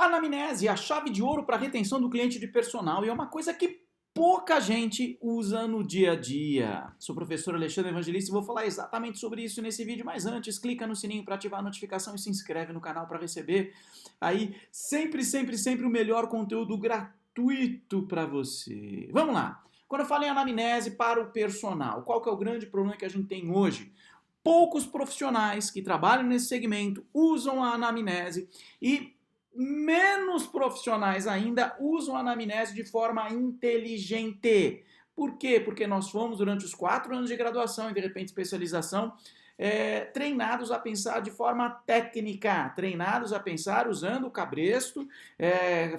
Anamnese, a chave de ouro para a retenção do cliente de personal, e é uma coisa que pouca gente usa no dia a dia. Sou o professor Alexandre Evangelista e vou falar exatamente sobre isso nesse vídeo, mas antes, clica no sininho para ativar a notificação e se inscreve no canal para receber aí sempre o melhor conteúdo gratuito para você. Vamos lá! Quando eu falo em anamnese para o personal, qual que é o grande problema que a gente tem hoje? Poucos profissionais que trabalham nesse segmento usam a anamnese e menos profissionais ainda usam a anamnese de forma inteligente. Por quê? Porque nós fomos, durante os 4 anos de graduação e de repente especialização, treinados a pensar de forma técnica, treinados a pensar usando o cabresto,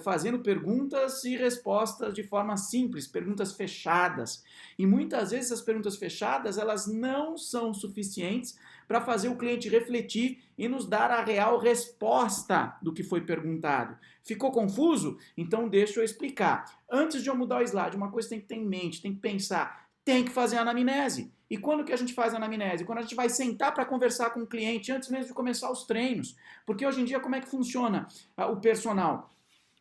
fazendo perguntas e respostas de forma simples, perguntas fechadas. E muitas vezes as perguntas fechadas, elas não são suficientes para fazer o cliente refletir e nos dar a real resposta do que foi perguntado. Ficou confuso? Então deixa eu explicar. Antes de eu mudar o slide, uma coisa tem que ter em mente, tem que pensar, tem que fazer a anamnese. E quando que a gente faz a anamnese? Quando a gente vai sentar para conversar com o cliente antes mesmo de começar os treinos. Porque hoje em dia como é que funciona o personal?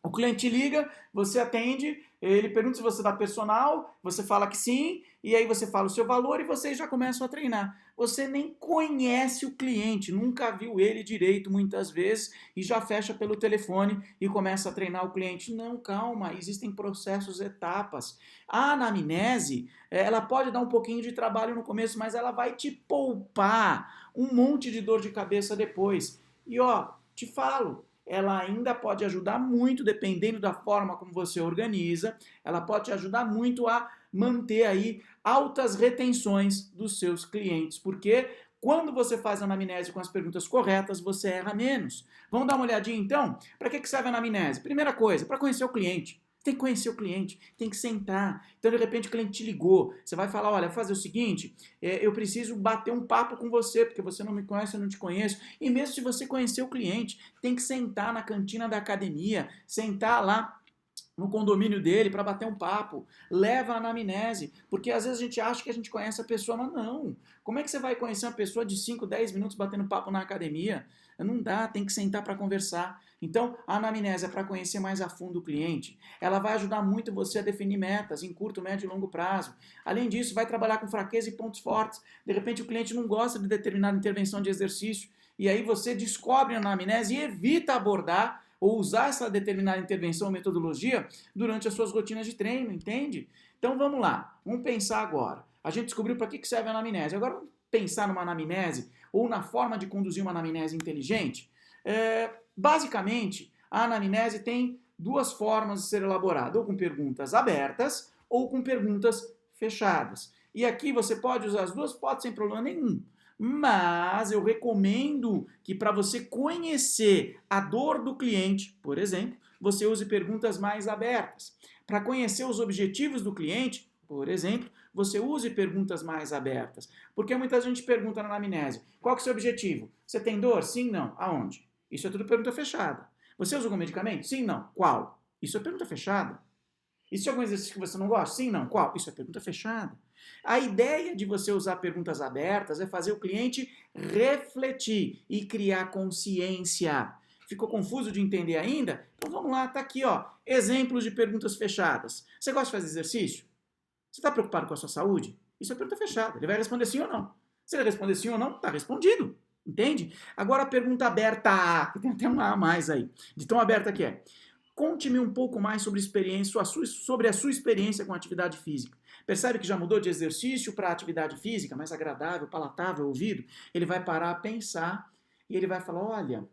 O cliente liga, você atende, ele pergunta se você dá personal, você fala que sim, e aí você fala o seu valor e vocês já começam a treinar. Você nem conhece o cliente, nunca viu ele direito muitas vezes e já fecha pelo telefone e começa a treinar o cliente. Não, calma, existem processos, etapas. A anamnese, ela pode dar um pouquinho de trabalho no começo, mas ela vai te poupar um monte de dor de cabeça depois. E ó, te falo, ela ainda pode ajudar muito, dependendo da forma como você organiza, ela pode te ajudar muito a manter aí altas retenções dos seus clientes, porque quando você faz a anamnese com as perguntas corretas, você erra menos. Vamos dar uma olhadinha então? Para que serve a anamnese? Primeira coisa, para conhecer o cliente. Tem que conhecer o cliente, tem que sentar. Então, de repente, o cliente te ligou. Você vai falar, olha, fazer o seguinte, eu preciso bater um papo com você, porque você não me conhece, eu não te conheço. E mesmo se você conhecer o cliente, tem que sentar na cantina da academia, sentar lá no condomínio dele para bater um papo, leva a anamnese, porque às vezes a gente acha que a gente conhece a pessoa, mas não. Como é que você vai conhecer uma pessoa de 5, 10 minutos batendo papo na academia? Não dá, tem que sentar para conversar. Então, a anamnese é para conhecer mais a fundo o cliente. Ela vai ajudar muito você a definir metas em curto, médio e longo prazo. Além disso, vai trabalhar com fraqueza e pontos fortes. De repente, o cliente não gosta de determinada intervenção de exercício, e aí você descobre a anamnese e evita abordar ou usar essa determinada intervenção ou metodologia durante as suas rotinas de treino, entende? Então vamos lá, vamos pensar agora. A gente descobriu para que serve a anamnese. Agora vamos pensar numa anamnese ou na forma de conduzir uma anamnese inteligente. Basicamente, a anamnese tem 2 formas de ser elaborada, ou com perguntas abertas ou com perguntas fechadas. E aqui você pode usar as duas, pode sem problema nenhum. Mas eu recomendo que para você conhecer a dor do cliente, por exemplo, você use perguntas mais abertas. Para conhecer os objetivos do cliente, por exemplo, você use perguntas mais abertas. Porque muita gente pergunta na anamnese, qual que é o seu objetivo? Você tem dor? Sim, não. Aonde? Isso é tudo pergunta fechada. Você usa algum medicamento? Sim, não. Qual? Isso é pergunta fechada. E se algum exercício que você não gosta? Sim, não. Qual? Isso é pergunta fechada. A ideia de você usar perguntas abertas é fazer o cliente refletir e criar consciência. Ficou confuso de entender ainda? Então vamos lá, tá aqui, ó. Exemplos de perguntas fechadas. Você gosta de fazer exercício? Você está preocupado com a sua saúde? Isso é pergunta fechada. Ele vai responder sim ou não. Se ele responder sim ou não, está respondido. Entende? Agora a pergunta aberta, que tem até um A mais aí, de tão aberta que é. Conte-me um pouco mais sobre a sua experiência com atividade física. Percebe que já mudou de exercício para atividade física, mais agradável, palatável, ouvido? Ele vai parar a pensar e ele vai falar, olha,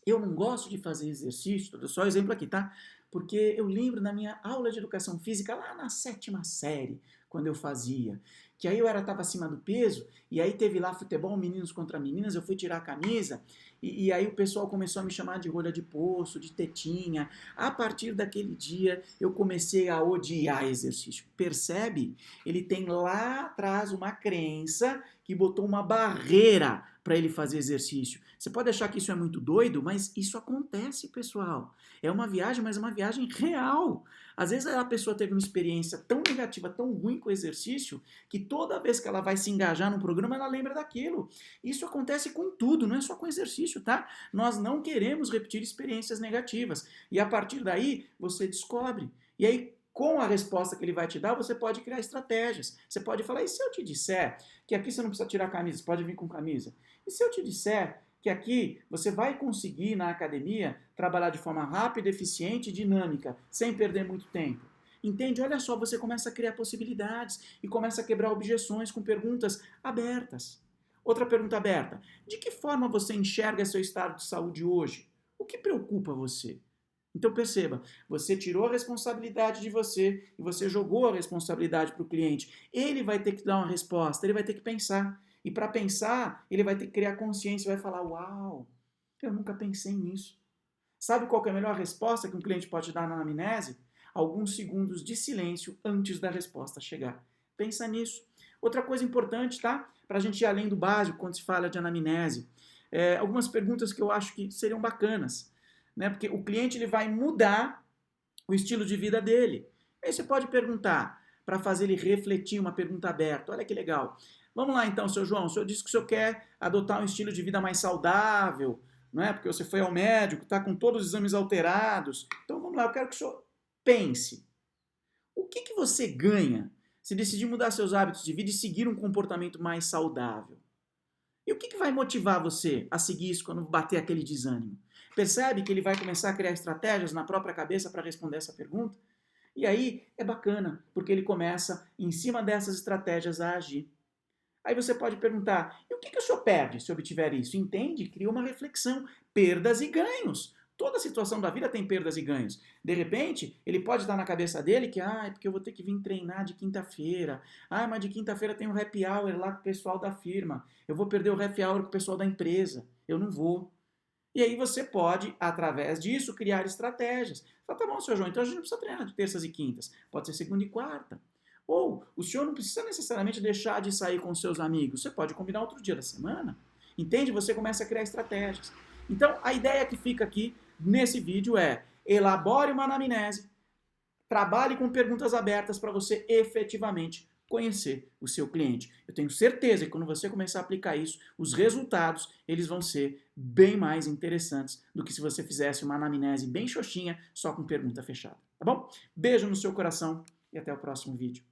eu não gosto de fazer exercício, dou só exemplo aqui, tá? Porque eu lembro na minha aula de educação física, lá na 7ª série, quando eu fazia, que aí eu estava acima do peso, e aí teve lá futebol meninos contra meninas, eu fui tirar a camisa, e aí o pessoal começou a me chamar de rolha de poço, de tetinha. A partir daquele dia, eu comecei a odiar exercício. Percebe? Ele tem lá atrás uma crença que botou uma barreira para ele fazer exercício. Você pode achar que isso é muito doido, mas isso acontece, pessoal. É uma viagem, mas é uma viagem real. Às vezes a pessoa teve uma experiência tão negativa, tão ruim com o exercício, que toda vez que ela vai se engajar num programa, ela lembra daquilo. Isso acontece com tudo, não é só com exercício. início, tá? Nós não queremos repetir experiências negativas. E a partir daí, você descobre. E aí, com a resposta que ele vai te dar, você pode criar estratégias. Você pode falar, e se eu te disser que aqui você não precisa tirar a camisa, você pode vir com camisa? E se eu te disser que aqui você vai conseguir, na academia, trabalhar de forma rápida, eficiente e dinâmica, sem perder muito tempo? Entende? Olha só, você começa a criar possibilidades e começa a quebrar objeções com perguntas abertas. Outra pergunta aberta. De que forma você enxerga seu estado de saúde hoje? O que preocupa você? Então perceba, você tirou a responsabilidade de você e você jogou a responsabilidade para o cliente. Ele vai ter que dar uma resposta, ele vai ter que pensar. E para pensar, ele vai ter que criar consciência e vai falar, uau, eu nunca pensei nisso. Sabe qual que é a melhor resposta que um cliente pode dar na anamnese? Alguns segundos de silêncio antes da resposta chegar. Pensa nisso. Outra coisa importante, tá? Para a gente ir além do básico quando se fala de anamnese. Algumas perguntas que eu acho que seriam bacanas. Né? Porque o cliente ele vai mudar o estilo de vida dele. Aí você pode perguntar, para fazer ele refletir, uma pergunta aberta. Olha que legal. Vamos lá então, seu João. O senhor disse que o senhor quer adotar um estilo de vida mais saudável, não é? Porque você foi ao médico, está com todos os exames alterados. Então vamos lá, eu quero que o senhor pense. O que você ganha se decidir mudar seus hábitos de vida e seguir um comportamento mais saudável? E o que vai motivar você a seguir isso quando bater aquele desânimo? Percebe que ele vai começar a criar estratégias na própria cabeça para responder essa pergunta? E aí é bacana, porque ele começa, em cima dessas estratégias, a agir. Aí você pode perguntar, e o que o senhor perde se obtiver isso? Entende? Cria uma reflexão. Perdas e ganhos. Toda situação da vida tem perdas e ganhos. De repente, ele pode estar na cabeça dele que, é porque eu vou ter que vir treinar de quinta-feira. Mas de quinta-feira tem um happy hour lá com o pessoal da firma. Eu vou perder o happy hour com o pessoal da empresa. Eu não vou. E aí você pode, através disso, criar estratégias. Fala, tá bom, seu João, então a gente não precisa treinar de terças e quintas. Pode ser segunda e quarta. Ou o senhor não precisa necessariamente deixar de sair com seus amigos. Você pode combinar outro dia da semana. Entende? Você começa a criar estratégias. Então, a ideia que fica aqui nesse vídeo é: elabore uma anamnese, trabalhe com perguntas abertas para você efetivamente conhecer o seu cliente. Eu tenho certeza que quando você começar a aplicar isso, os resultados eles vão ser bem mais interessantes do que se você fizesse uma anamnese bem xoxinha, só com pergunta fechada. Tá bom? Beijo no seu coração e até o próximo vídeo.